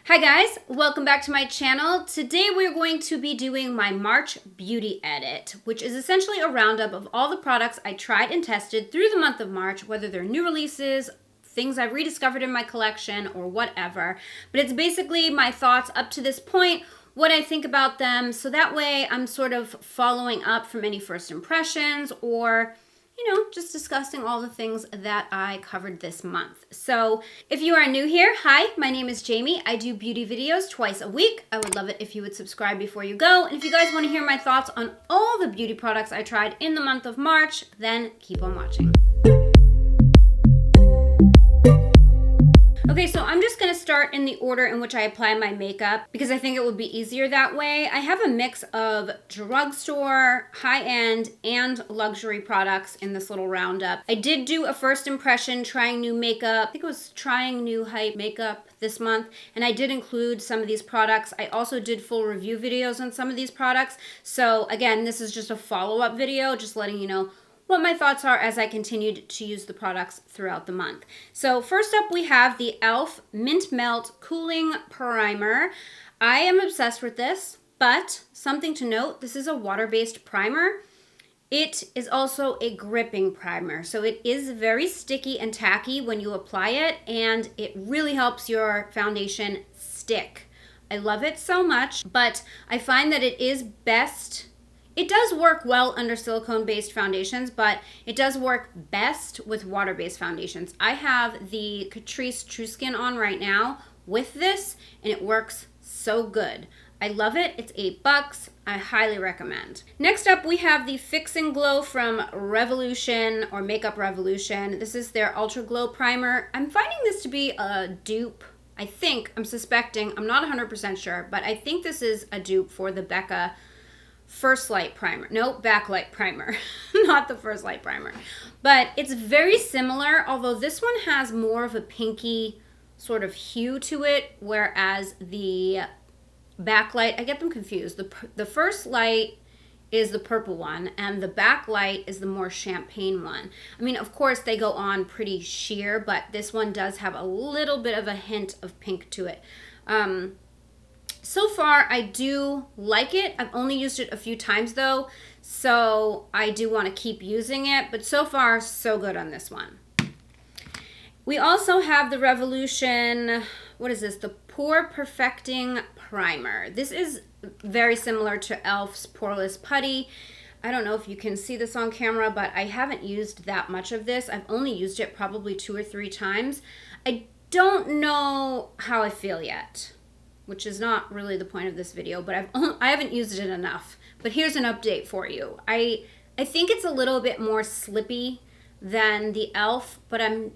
Hi guys, welcome back to my channel. Today we're going to be doing my March beauty edit, which is essentially a roundup of all the products I tried and tested through the month of March, whether they're new releases, things I've rediscovered in my collection, or whatever. But it's basically my thoughts up to this point, what I think about them, so that way I'm sort of following up from any first impressions or just discussing all the things that I covered this month. So if you are new here, hi, my name is Jamie. I do beauty videos twice a week. I would love it if you would subscribe before you go. And if you guys want to hear my thoughts on all the beauty products I tried in the month of March, then keep on watching. Okay, so I'm just going to start in the order in which I apply my makeup because I think it would be easier that way. I have a mix of drugstore, high-end, and luxury products in this little roundup. I did do a first impression trying new makeup. I think it was trying new hype makeup this month, and I did include some of these products. I also did full review videos on some of these products. So again, this is just a follow-up video, just letting you know what my thoughts are as I continued to use the products throughout the month. So first up, we have the e.l.f. Mint Melt Cooling Primer. I am obsessed with this, but something to note, this is a water-based primer. It is also a gripping primer, so it is very sticky and tacky when you apply it, and it really helps your foundation stick. I love it so much, but I find that it is best. It does work well under silicone-based foundations, but it does work best with water-based foundations. I have the Catrice True Skin on right now with this, and it works so good. I love it. It's $8. I highly recommend. Next up, we have the Fix and Glow from Revolution or Makeup Revolution. This is their Ultra Glow Primer. I'm finding this to be a dupe. I'm suspecting, I'm not 100% sure, but I think this is a dupe for the Becca First Light Primer. Nope, Backlight Primer. Not the First Light Primer. But it's very similar, although this one has more of a pinky sort of hue to it, whereas the Backlight, I get them confused. The First Light is the purple one, and the Backlight is the more champagne one. I mean, of course, they go on pretty sheer, but this one does have a little bit of a hint of pink to it. So far, I do like it. I've only used it a few times though, so I do want to keep using it, but so far, so good on this one. We also have the Revolution, what is this? The Pore Perfecting Primer. This is very similar to e.l.f.'s Poreless Putty. I don't know if you can see this on camera, but I haven't used that much of this. I've only used it probably 2 or 3 times. I don't know how I feel yet, which is not really the point of this video, but I haven't used it enough. But here's an update for you. I think it's a little bit more slippy than the e.l.f., but I'm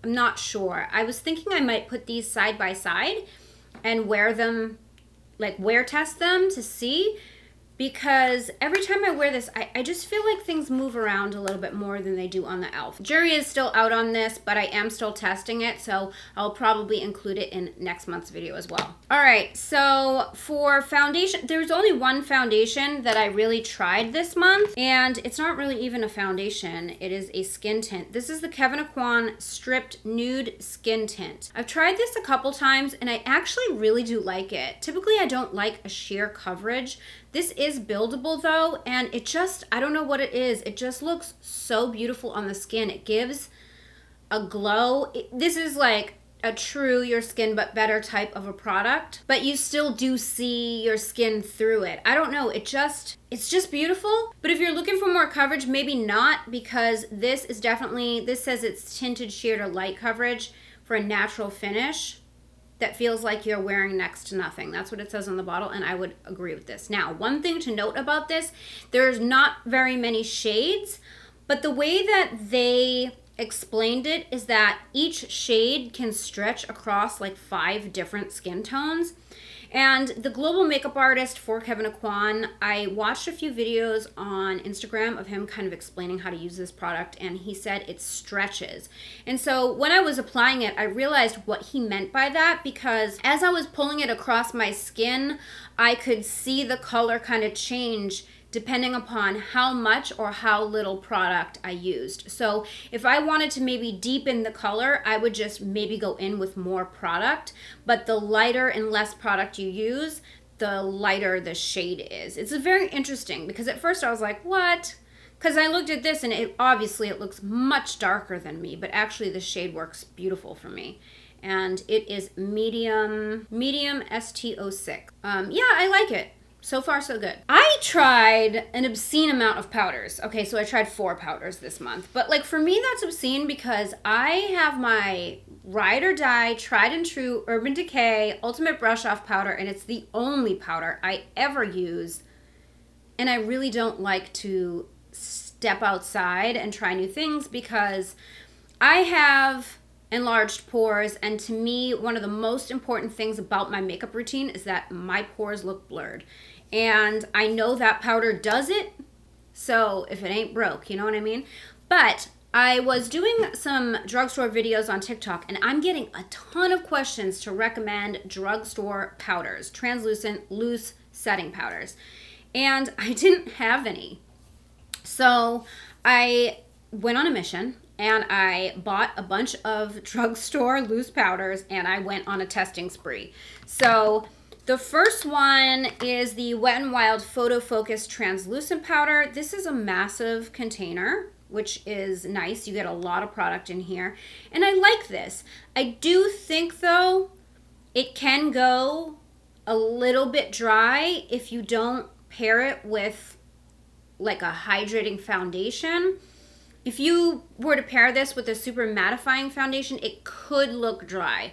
not sure. I was thinking I might put these side by side and wear them, like wear test them to see, because every time I wear this, I just feel like things move around a little bit more than they do on the e.l.f. Jury is still out on this, but I am still testing it, so I'll probably include it in next month's video as well. All right, so for foundation, there's only one foundation that I really tried this month, and it's not really even a foundation. It is a skin tint. This is the Kevyn Aucoin Stripped Nude Skin Tint. I've tried this a couple times, and I actually really do like it. Typically, I don't like a sheer coverage. This is buildable though, and it just, I don't know what it is. It just looks so beautiful on the skin. It gives a glow. This is like a true your skin but better type of a product, but you still do see your skin through it. I don't know, it's just beautiful. But if you're looking for more coverage, maybe not, because this is definitely, this says it's tinted sheer to light coverage for a natural finish that feels like you're wearing next to nothing. That's what it says on the bottle, and I would agree with this. Now, one thing to note about this, there's not very many shades, but the way that they explained it is that each shade can stretch across like 5 different skin tones. And the global makeup artist for Kevyn Aucoin, I watched a few videos on Instagram of him kind of explaining how to use this product, and he said it stretches. And so when I was applying it, I realized what he meant by that, because as I was pulling it across my skin, I could see the color kind of change depending upon how much or how little product I used. So if I wanted to maybe deepen the color, I would just maybe go in with more product. But the lighter and less product you use, the lighter the shade is. It's very interesting because at first I was like, what? Because I looked at this and it looks much darker than me, but actually the shade works beautiful for me. And it is medium ST06. Yeah, I like it. So far, so good. I tried an obscene amount of powders. Okay, so I tried 4 powders this month. But like for me, that's obscene because I have my Ride or Die, tried and true Urban Decay Ultimate Brush Off Powder, and it's the only powder I ever use. And I really don't like to step outside and try new things because I have enlarged pores, and to me, one of the most important things about my makeup routine is that my pores look blurred. And I know that powder does it, so if it ain't broke, you know what I mean? But I was doing some drugstore videos on TikTok, and I'm getting a ton of questions to recommend drugstore powders, translucent, loose setting powders. And I didn't have any. So I went on a mission and I bought a bunch of drugstore loose powders and I went on a testing spree. So the first one is the Wet n Wild Photo Focus Translucent Powder. This is a massive container, which is nice. You get a lot of product in here. And I like this. I do think, though, it can go a little bit dry if you don't pair it with like a hydrating foundation. If you were to pair this with a super mattifying foundation, it could look dry.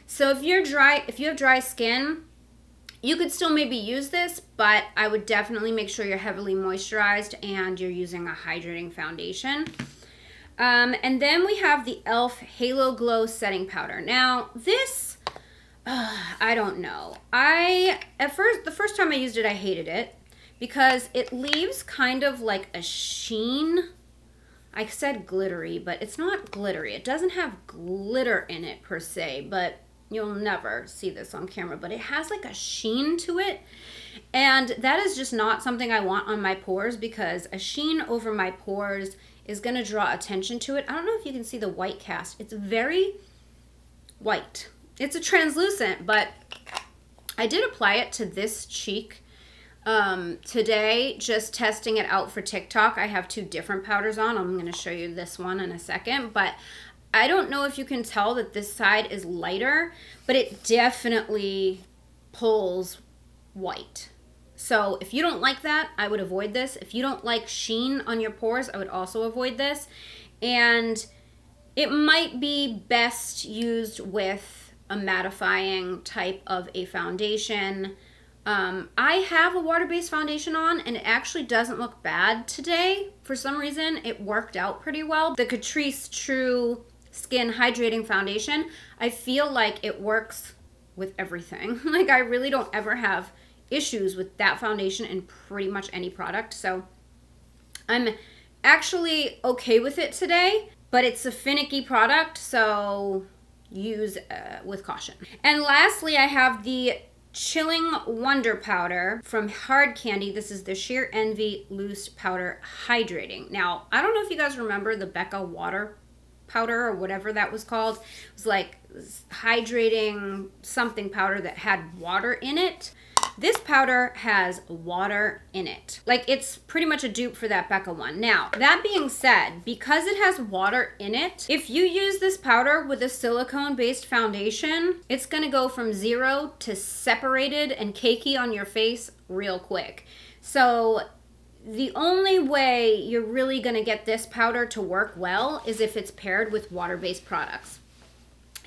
So if you have dry skin, you could still maybe use this, but I would definitely make sure you're heavily moisturized and you're using a hydrating foundation. And then we have the e.l.f. Halo Glow Setting Powder. Now this, I don't know. The first time I used it, I hated it because it leaves kind of like a sheen. I said glittery, but it's not glittery. It doesn't have glitter in it per se, but you'll never see this on camera, but it has like a sheen to it. And that is just not something I want on my pores because a sheen over my pores is going to draw attention to it. I don't know if you can see the white cast. It's very white. It's a translucent, but I did apply it to this cheek today, just testing it out for TikTok. I have 2 different powders on. I'm going to show you this one in a second, but I don't know if you can tell that this side is lighter, but it definitely pulls white. So if you don't like that, I would avoid this. If you don't like sheen on your pores, I would also avoid this. And it might be best used with a mattifying type of a foundation. I have a water-based foundation on and it actually doesn't look bad today. For some reason, it worked out pretty well. The Catrice True Skin Hydrating Foundation, I feel like it works with everything. Like I really don't ever have issues with that foundation in pretty much any product. So I'm actually okay with it today, but it's a finicky product, so use with caution. And lastly, I have the Chilling Wonder Powder from Hard Candy. This is the Sheer Envy Loose Powder Hydrating. Now, I don't know if you guys remember the Becca Water Powder or whatever that was called. It was like hydrating something powder that had water in it. This powder has water in it. Like it's pretty much a dupe for that Becca one. Now, that being said, because it has water in it, if you use this powder with a silicone-based foundation, it's gonna go from 0 to separated and cakey on your face real quick. So the only way you're really gonna get this powder to work well is if it's paired with water-based products.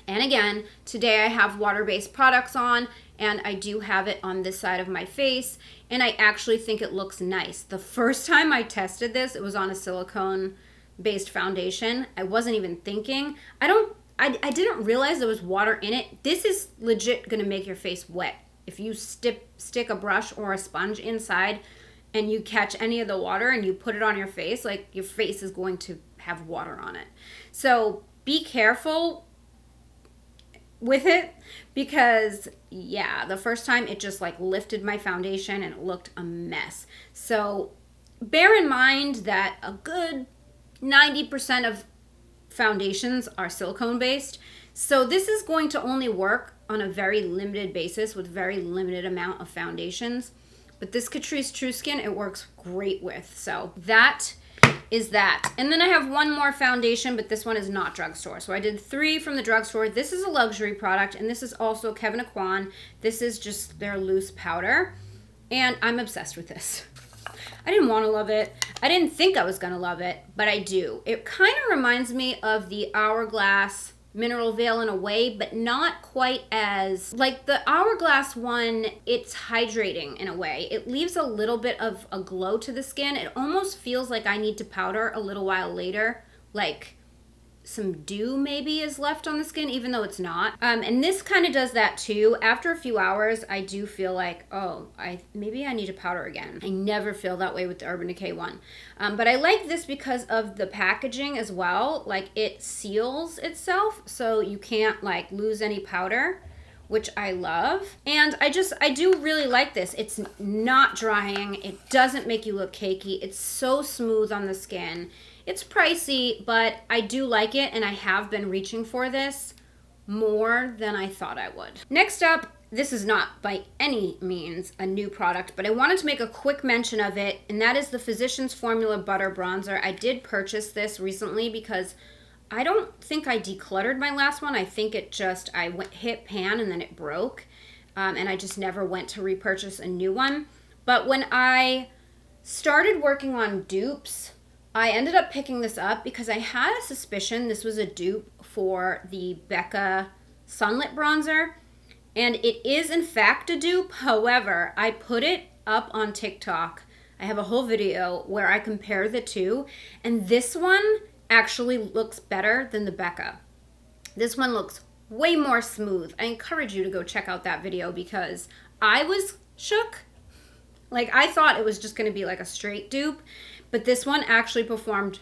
And again, today I have water-based products on, and I do have it on this side of my face, and I actually think it looks nice. The first time I tested this, it was on a silicone-based foundation. I wasn't even thinking. I didn't realize there was water in it. This is legit gonna make your face wet. If you stick a brush or a sponge inside and you catch any of the water and you put it on your face, like your face is going to have water on it. So be careful with it because, yeah, the first time it just like lifted my foundation and it looked a mess. So bear in mind that a good 90% of foundations are silicone based. So this is going to only work on a very limited basis with very limited amount of foundations. But this Catrice True Skin, it works great with. So that is that. And then I have one more foundation, but this one is not drugstore. So I did 3 from the drugstore. This is a luxury product, and this is also Kevyn Aucoin. This is just their loose powder, and I'm obsessed with this. I didn't want to love it. I didn't think I was going to love it, but I do. It kind of reminds me of the Hourglass Mineral Veil in a way, but not quite as, like the Hourglass one, it's hydrating in a way. It leaves a little bit of a glow to the skin. It almost feels like I need to powder a little while later, like some dew maybe is left on the skin, even though it's not. And this kind of does that too. After a few hours, I do feel like, oh, maybe I need to powder again. I never feel that way with the Urban Decay one. But I like this because of the packaging as well. Like it seals itself, so you can't like lose any powder, which I love. And I do really like this. It's not drying. It doesn't make you look cakey. It's so smooth on the skin. It's pricey, but I do like it, and I have been reaching for this more than I thought I would. Next up, this is not by any means a new product, but I wanted to make a quick mention of it, and that is the Physicians Formula Butter Bronzer. I did purchase this recently because I don't think I decluttered my last one. I think it just, hit pan and then it broke, and I just never went to repurchase a new one. But when I started working on dupes, I ended up picking this up because I had a suspicion this was a dupe for the Becca Sunlit Bronzer, and it is in fact a dupe. However, I put it up on TikTok. I have a whole video where I compare the two, and this one actually looks better than the Becca. This one looks way more smooth. I encourage you to go check out that video because I was shook. Like, I thought it was just going to be like a straight dupe, but this one actually performed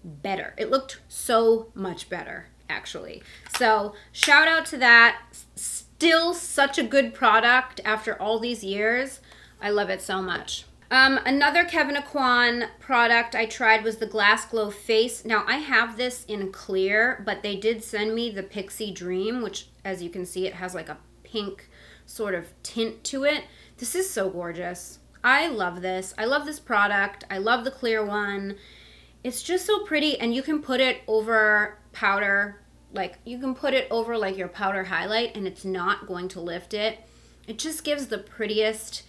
better. It looked so much better, actually. So shout out to that. Still such a good product after all these years. I love it so much. Another Kevyn Aucoin product I tried was the Glass Glow Face. Now, I have this in clear, but they did send me the Pixie Dream, which, as you can see, it has like a pink sort of tint to it. This is so gorgeous. I love this. I love this product. I love the clear one. It's just so pretty, and you can put it over powder. Like, you can put it over like your powder highlight, and it's not going to lift it. It just gives the prettiest,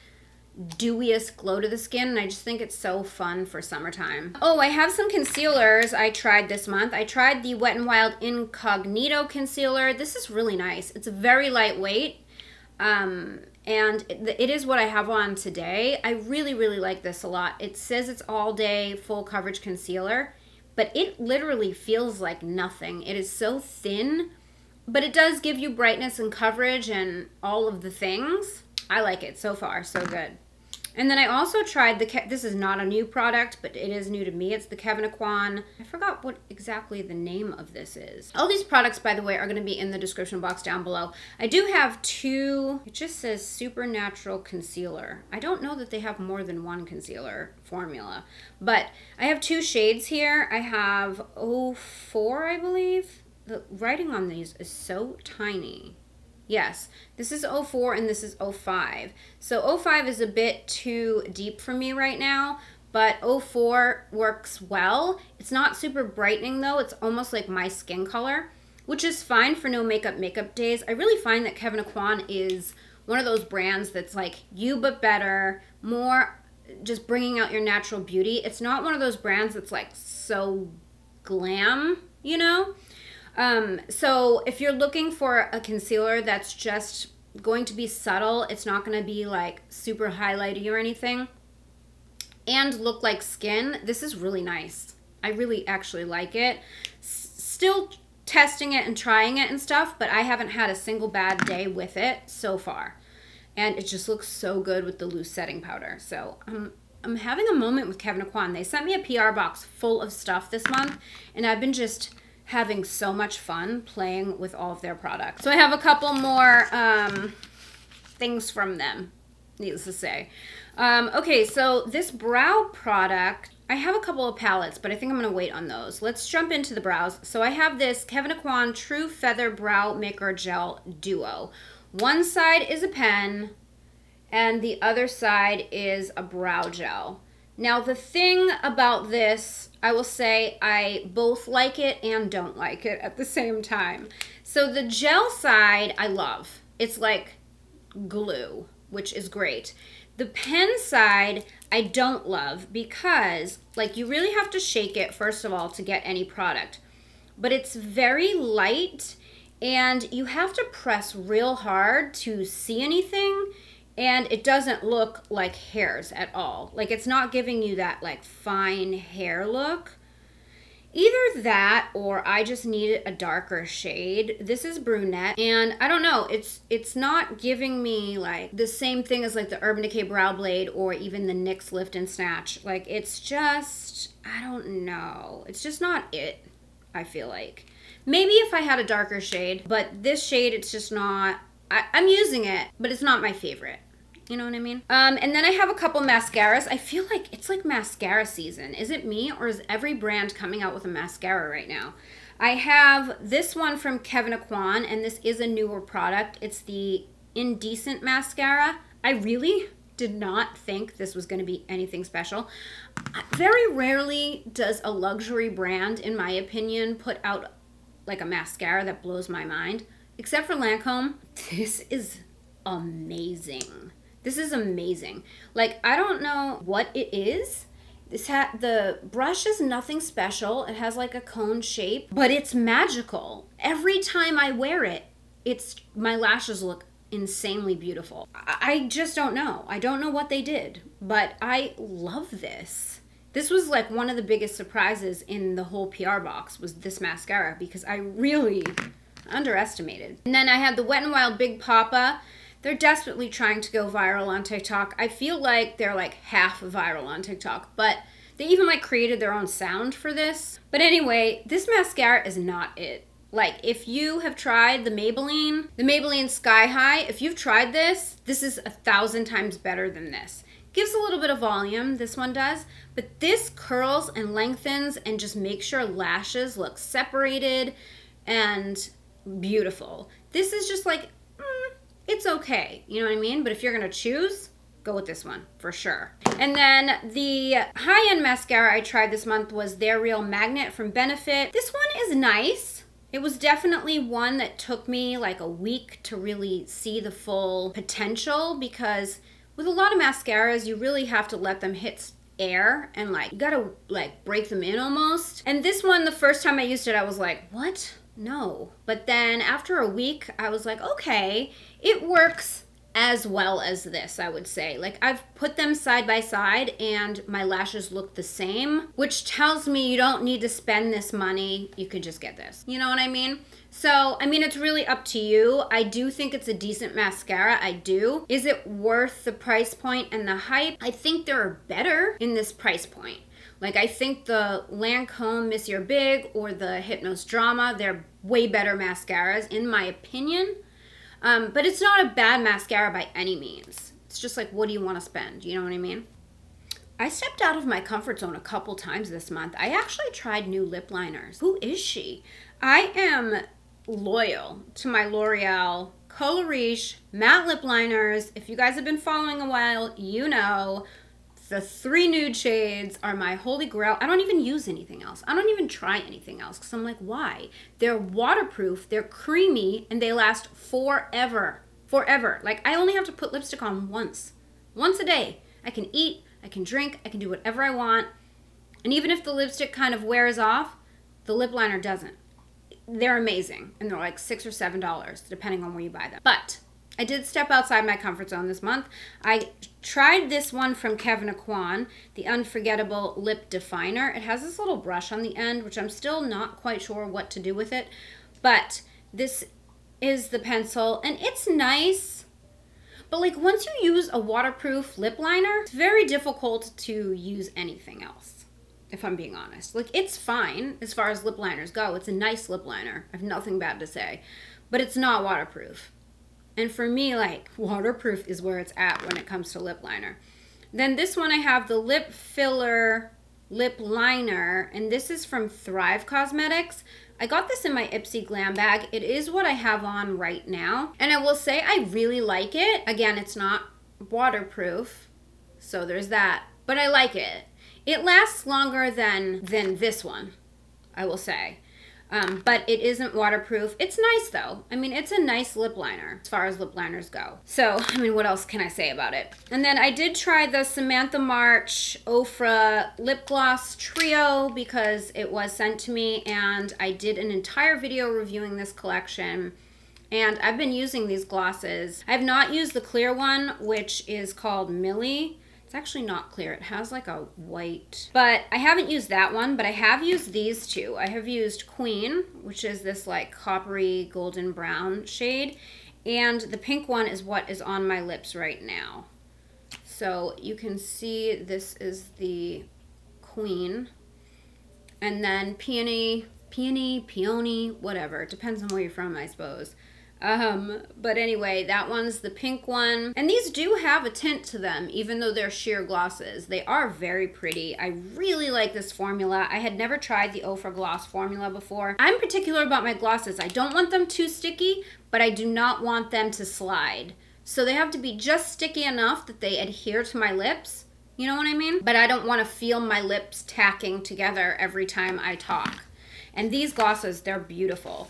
dewiest glow to the skin, and I just think it's so fun for summertime. Oh, I have some concealers I tried this month. I tried the Wet n Wild Incognito Concealer. This is really nice. It's very lightweight. And it is what I have on today. I really, really like this a lot. It says it's all day full coverage concealer, but it literally feels like nothing. It is so thin, but it does give you brightness and coverage and all of the things. I like it so far, so good. And then I also tried this is not a new product, but it is new to me. It's the Kevyn Aucoin. I forgot what exactly the name of this is. All these products, by the way, are going to be in the description box down below. I do have 2, it just says Supernatural Concealer. I don't know that they have more than one concealer formula, but I have 2 shades here. I have 04, I believe. The writing on these is so tiny. Yes, this is 04 and this is 05. So 05 is a bit too deep for me right now, but 04 works well. It's not super brightening though. It's almost like my skin color, which is fine for no makeup days. I really find that Kevyn Aucoin is one of those brands that's like you but better, more just bringing out your natural beauty. It's not one of those brands that's like so glam, you know? So if you're looking for a concealer that's just going to be subtle, it's not going to be like super highlighty or anything, and look like skin, this is really nice. I really actually like it. Still testing it and trying it and stuff, but I haven't had a single bad day with it so far. And it just looks so good with the loose setting powder. So I'm having a moment with Kevyn Aucoin. They sent me a PR box full of stuff this month, and I've been just having so much fun playing with all of their products. So I have a couple more things from them, needless to say. Okay, so this brow product, I have a couple of palettes, but I think I'm going to wait on those. Let's jump into the brows. So I have this Kevyn Aucoin True Feather Brow Maker Gel Duo. One side is a pen, and the other side is a brow gel. Now, the thing about this, I will say I both like it and don't like it at the same time. So the gel side, I love. It's like glue, which is great. The pen side, I don't love because, like, you really have to shake it, first of all, to get any product. But it's very light, and you have to press real hard to see anything. And it doesn't look like hairs at all. Like, it's not giving you that, like, fine hair look. Either that or I just needed a darker shade. This is brunette, and I don't know. It's not giving me, like, the same thing as, like, the Urban Decay Brow Blade or even the NYX Lift and Snatch. Like, it's just, I don't know. It's just not it, I feel like. Maybe if I had a darker shade, but this shade, it's just not. I'm using it, but it's not my favorite. You know what I mean? And then I have a couple mascaras. I feel like it's like mascara season. Is it me, or is every brand coming out with a mascara right now? I have this one from Kevyn Aucoin, and this is a newer product. It's the Indecent Mascara. I really did not think this was going to be anything special. Very rarely does a luxury brand, in my opinion, put out like a mascara that blows my mind. Except for Lancome. This is amazing. This is amazing. Like, I don't know what it is. The brush is nothing special. It has like a cone shape, but it's magical. Every time I wear it, my lashes look insanely beautiful. I just don't know. I don't know what they did, but I love this. This was like one of the biggest surprises in the whole PR box was this mascara, because I really underestimated. And then I had the Wet n Wild Big Papa. They're desperately trying to go viral on TikTok. I feel like they're like half viral on TikTok, but they even like created their own sound for this. But anyway, this mascara is not it. Like, if you have tried the Maybelline Sky High, if you've tried this is 1,000 times better than this. Gives a little bit of volume, this one does, but this curls and lengthens and just makes your lashes look separated and beautiful. This is just like, it's okay, you know what I mean? But if you're gonna choose, go with this one for sure. And then the high-end mascara I tried this month was their Real Magnet from Benefit. This one is nice. It was definitely one that took me like a week to really see the full potential, because with a lot of mascaras, you really have to let them hit air and like, you gotta like break them in almost. And this one, the first time I used it, I was like, what? No. But then after a week, I was like, okay, it works as well as this, I would say. Like, I've put them side by side and my lashes look the same, which tells me you don't need to spend this money. You could just get this. You know what I mean? So, I mean, it's really up to you. I do think it's a decent mascara. I do. Is it worth the price point and the hype? I think there are better in this price point. Like, I think the Lancome Miss You're Big or the Hypnose Drama, they're way better mascaras, in my opinion. But it's not a bad mascara by any means. It's just like, what do you want to spend? You know what I mean? I stepped out of my comfort zone a couple times this month. I actually tried new lip liners. Who is she? I am loyal to my L'Oreal Color Riche matte lip liners. If you guys have been following a while, you know the 3 nude shades are my holy grail. I don't even use anything else. I don't even try anything else because I'm like, why? They're waterproof, they're creamy, and they last forever. Forever. Like, I only have to put lipstick on once a day. I can eat, I can drink, I can do whatever I want. And even if the lipstick kind of wears off, the lip liner doesn't. They're amazing. And they're like $6 or $7, depending on where you buy them. But I did step outside my comfort zone this month. I tried this one from Kevyn Aucoin, the Unforgettable Lip Definer. It has this little brush on the end, which I'm still not quite sure what to do with it. But this is the pencil, and it's nice. But like, once you use a waterproof lip liner, it's very difficult to use anything else. if I'm being honest. Like, it's fine as far as lip liners go. It's a nice lip liner. I have nothing bad to say. But it's not waterproof. And for me, like, waterproof is where it's at when it comes to lip liner. Then this one I have the lip filler lip liner, and this is from Thrive Cosmetics. I got this in my Ipsy Glam bag. It is what I have on right now. And I will say I really like it. Again, it's not waterproof, so there's that. But I like it. It lasts longer than this one, I will say. But it isn't waterproof. It's nice though. I mean, it's a nice lip liner as far as lip liners go. So, I mean, what else can I say about it? And then I did try the Samantha March Ofra Lip Gloss Trio because it was sent to me, and I did an entire video reviewing this collection. And I've been using these glosses. I have not used the clear one, which is called Millie. It's actually not clear. It has like a white, but I haven't used that one, but I have used these two. I have used Queen, which is this like coppery golden brown shade, and the pink one is what is on my lips right now. So you can see this is the Queen, and then Peony, whatever. It depends on where you're from, I suppose. But anyway, that one's the pink one. And these do have a tint to them, even though they're sheer glosses. They are very pretty. I really like this formula. I had never tried the Ofra Gloss formula before. I'm particular about my glosses. I don't want them too sticky, but I do not want them to slide. So they have to be just sticky enough that they adhere to my lips. You know what I mean? But I don't want to feel my lips tacking together every time I talk. And these glosses, they're beautiful.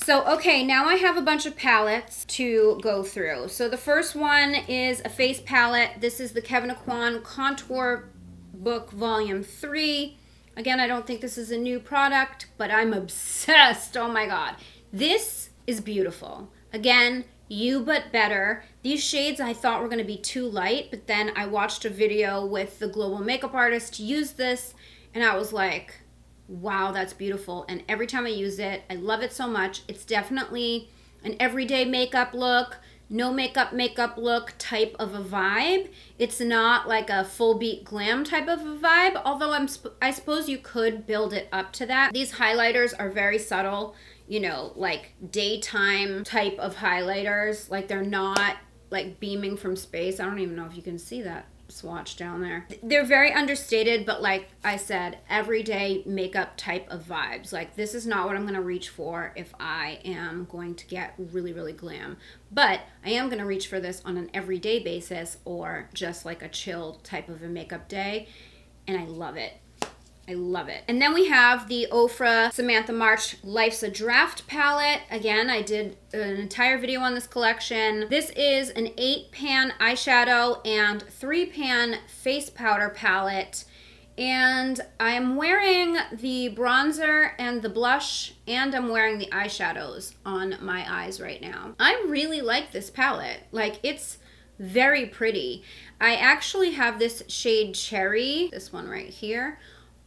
So, okay, now I have a bunch of palettes to go through. So the first one is a face palette. This is the Kevyn Aucoin Contour Book Volume 3. Again, I don't think this is a new product, but I'm obsessed. Oh my God. This is beautiful. Again, you but better. These shades I thought were going to be too light, but then I watched a video with the global makeup artist use this, and I was like, wow, that's beautiful. And every time I use it, I love it so much. It's definitely an everyday makeup look, no makeup look type of a vibe. It's not like a full beat glam type of a vibe, although I suppose you could build it up to that. These highlighters are very subtle, you know, like daytime type of highlighters. Like they're not like beaming from space. I don't even know if you can see that swatch down there. They're very understated, but like I said, everyday makeup type of vibes. Like this is not what I'm going to reach for if I am going to get really, really glam. But I am going to reach for this on an everyday basis or just like a chill type of a makeup day. And I love it. I love it. And then we have the Ofra Samantha March Life's a Draft palette. Again, I did an entire video on this collection. This is an 8-pan eyeshadow and 3-pan face powder palette. And I'm wearing the bronzer and the blush, and I'm wearing the eyeshadows on my eyes right now. I really like this palette. Like, it's very pretty. I actually have this shade Cherry, this one right here,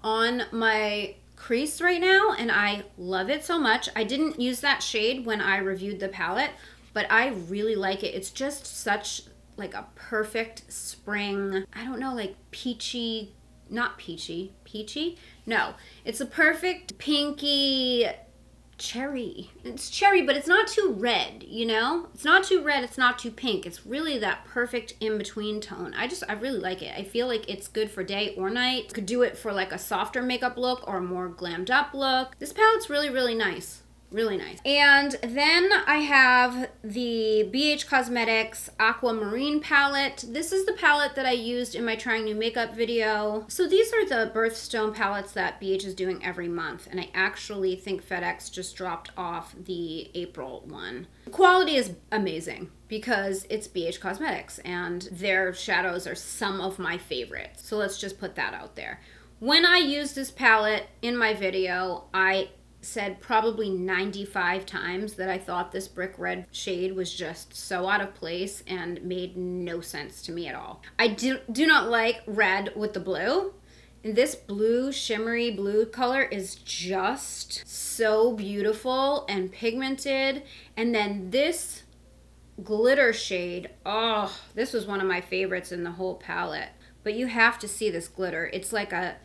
on my crease right now, and I love it so much. I didn't use that shade when I reviewed the palette, but I really like it. It's just such like a perfect spring, I don't know, like peachy, not peachy, no, it's a perfect pinky cherry. It's cherry, but it's not too red, you know? It's not too red, it's not too pink. It's really that perfect in-between tone. I really like it. I feel like it's good for day or night. Could do it for like a softer makeup look or a more glammed up look. This palette's really, really nice. Really nice. And then I have the BH Cosmetics Aquamarine palette. This is the palette that I used in my Trying New Makeup video. So these are the birthstone palettes that BH is doing every month, and I actually think FedEx just dropped off the April one. The quality is amazing because it's BH Cosmetics and their shadows are some of my favorites. So let's just put that out there. When I used this palette in my video, I said probably 95 times that I thought this brick red shade was just so out of place and made no sense to me at all. I do not like red with the blue. And this blue, shimmery blue color is just so beautiful and pigmented. And then this glitter shade, oh, this was one of my favorites in the whole palette. But you have to see this glitter. It's like a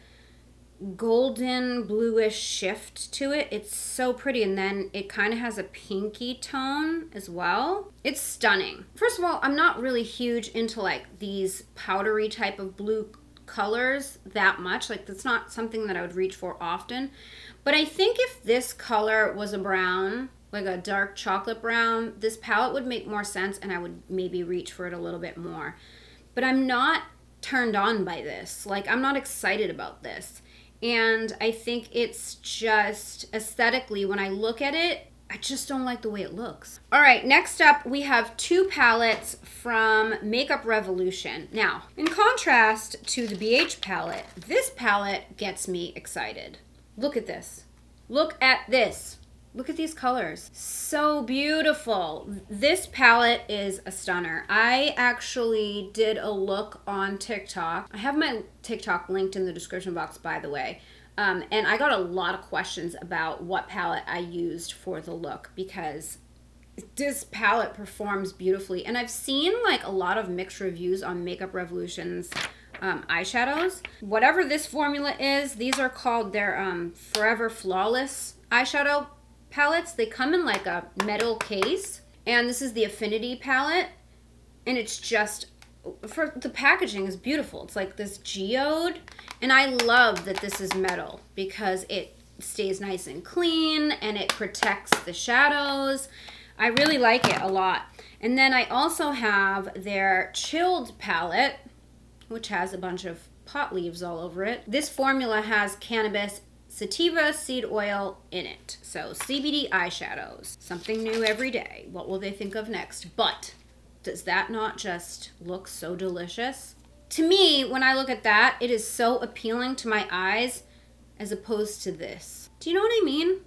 golden bluish shift to it. It's so pretty. And then it kind of has a pinky tone as well. It's stunning. First of all, I'm not really huge into like these powdery type of blue colors that much. Like that's not something that I would reach for often. But I think if this color was a brown, like a dark chocolate brown, this palette would make more sense and I would maybe reach for it a little bit more. But I'm not turned on by this. Like I'm not excited about this. And I think it's just aesthetically, when I look at it, I just don't like the way it looks. All right, next up, we have two palettes from Makeup Revolution. Now, in contrast to the BH palette, this palette gets me excited. Look at this. Look at this. Look at these colors. So beautiful. This palette is a stunner. I actually did a look on TikTok. I have my TikTok linked in the description box, by the way. And I got a lot of questions about what palette I used for the look because this palette performs beautifully. And I've seen like a lot of mixed reviews on Makeup Revolution's eyeshadows. Whatever this formula is, these are called their Forever Flawless eyeshadow palettes. They come in like a metal case, and this is the Affinity palette, and it's just, for the packaging is beautiful. It's like this geode, and I love that this is metal because it stays nice and clean and it protects the shadows. I really like it a lot. And then I also have their Chilled palette, which has a bunch of pot leaves all over it. This formula has cannabis sativa seed oil in it. So CBD eyeshadows, something new every day. What will they think of next? But does that not just look so delicious? To me, when I look at that, it is so appealing to my eyes as opposed to this. Do you know what I mean?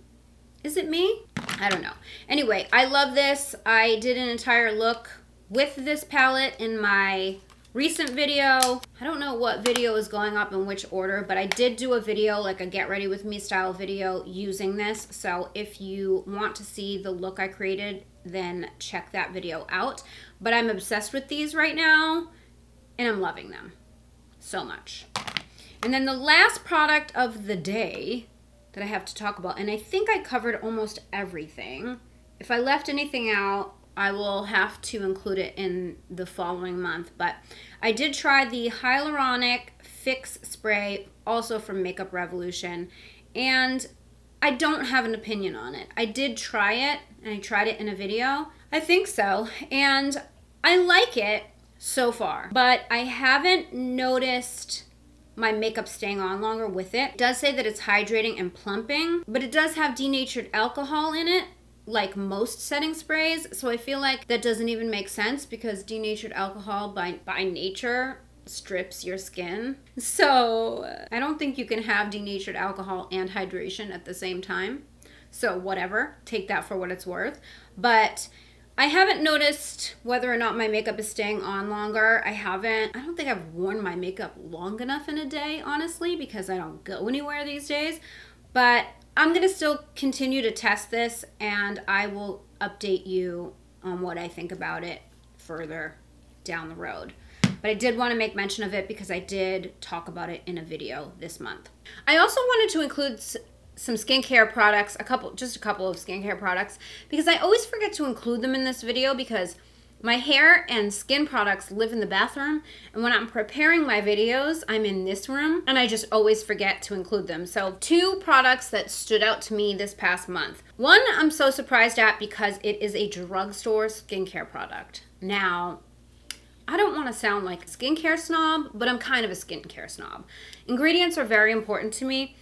Is it me? I don't know. Anyway, I love this. I did an entire look with this palette in my recent video. I don't know what video is going up in which order, but I did do a video, like a get ready with me style video using this. So if you want to see the look I created, then check that video out. But I'm obsessed with these right now and I'm loving them so much. And then the last product of the day that I have to talk about, and I think I covered almost everything. If I left anything out, I will have to include it in the following month. But I did try the Hyaluronic Fix Spray, also from Makeup Revolution, and I don't have an opinion on it. I did try it, and I tried it in a video. I think so, and I like it so far, but I haven't noticed my makeup staying on longer with it. It does say that it's hydrating and plumping, but it does have denatured alcohol in it, like most setting sprays. So I feel like that doesn't even make sense because denatured alcohol by nature strips your skin. So I don't think you can have denatured alcohol and hydration at the same time. So whatever, take that for what it's worth. But I haven't noticed whether or not my makeup is staying on longer. I don't think I've worn my makeup long enough in a day, honestly, because I don't go anywhere these days. But I'm going to still continue to test this, and I will update you on what I think about it further down the road. But I did want to make mention of it because I did talk about it in a video this month. I also wanted to include some skincare products, just a couple of skincare products, because I always forget to include them in this video because my hair and skin products live in the bathroom, and when I'm preparing my videos, I'm in this room, and I just always forget to include them. So 2 products that stood out to me this past month. One I'm so surprised at because it is a drugstore skincare product. Now, I don't want to sound like a skincare snob, but I'm kind of a skincare snob. Ingredients are very important to me.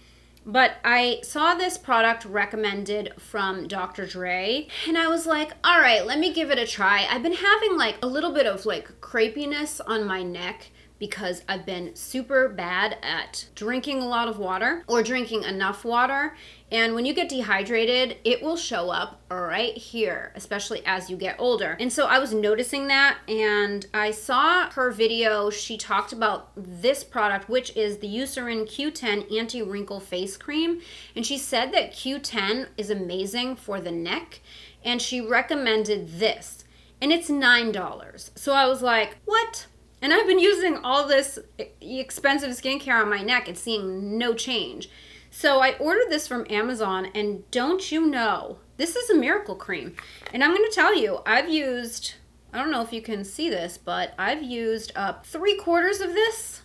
But I saw this product recommended from Dr. Dre, and I was like, all right, let me give it a try. I've been having like a little bit of like crepiness on my neck because I've been super bad at drinking a lot of water or drinking enough water. And when you get dehydrated, it will show up right here, especially as you get older. And so I was noticing that, and I saw her video. She talked about this product, which is the Eucerin Q10 Anti-Wrinkle Face Cream. And she said that Q10 is amazing for the neck, and she recommended this. And it's $9. So I was like, what? And I've been using all this expensive skincare on my neck and seeing no change. So I ordered this from Amazon, and don't you know, this is a miracle cream. And I'm going to tell you, I've used, I don't know if you can see this, but I've used up 3/4 of this.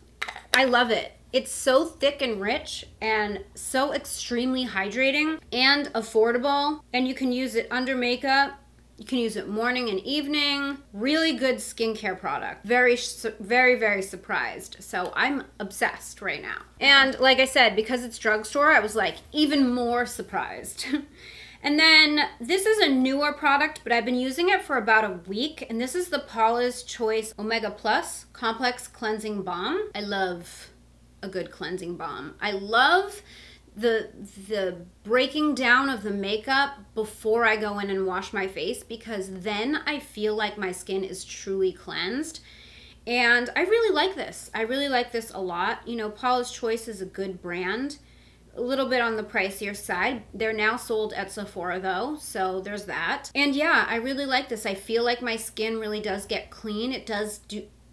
I love it. It's so thick and rich and so extremely hydrating and affordable. And you can use it under makeup. You can use it morning and evening. Really good skincare product. Very, very surprised. So I'm obsessed right now. And like I said, because it's drugstore, I was like even more surprised. And then this is a newer product, but I've been using it for about a week. And this is the Paula's Choice Omega Plus Complex Cleansing Balm. I love a good cleansing balm. I love the breaking down of the makeup before I go in and wash my face, because then I feel like my skin is truly cleansed. And I really like this. I really like this a lot. You know, Paula's Choice is a good brand. A little bit on the pricier side. They're now sold at Sephora though, so there's that. And yeah, I really like this. I feel like my skin really does get clean. It does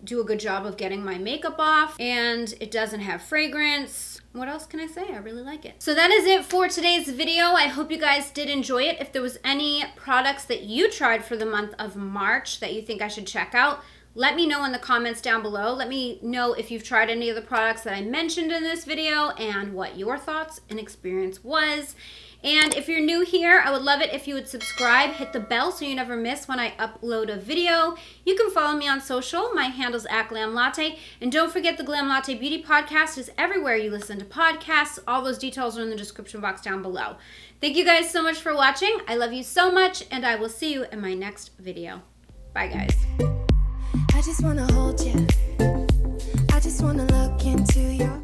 do a good job of getting my makeup off, and it doesn't have fragrance. What else can I say? I really like it. So that is it for today's video. I hope you guys did enjoy it. If there was any products that you tried for the month of March that you think I should check out, let me know in the comments down below. Let me know if you've tried any of the products that I mentioned in this video and what your thoughts and experience was. And if you're new here, I would love it if you would subscribe, hit the bell so you never miss when I upload a video. You can follow me on social. My handle's @GLAMLATTE. And don't forget the Glam Latte Beauty Podcast is everywhere you listen to podcasts. All those details are in the description box down below. Thank you guys so much for watching. I love you so much, and I will see you in my next video. Bye, guys. I just wanna hold you. I just wanna look into your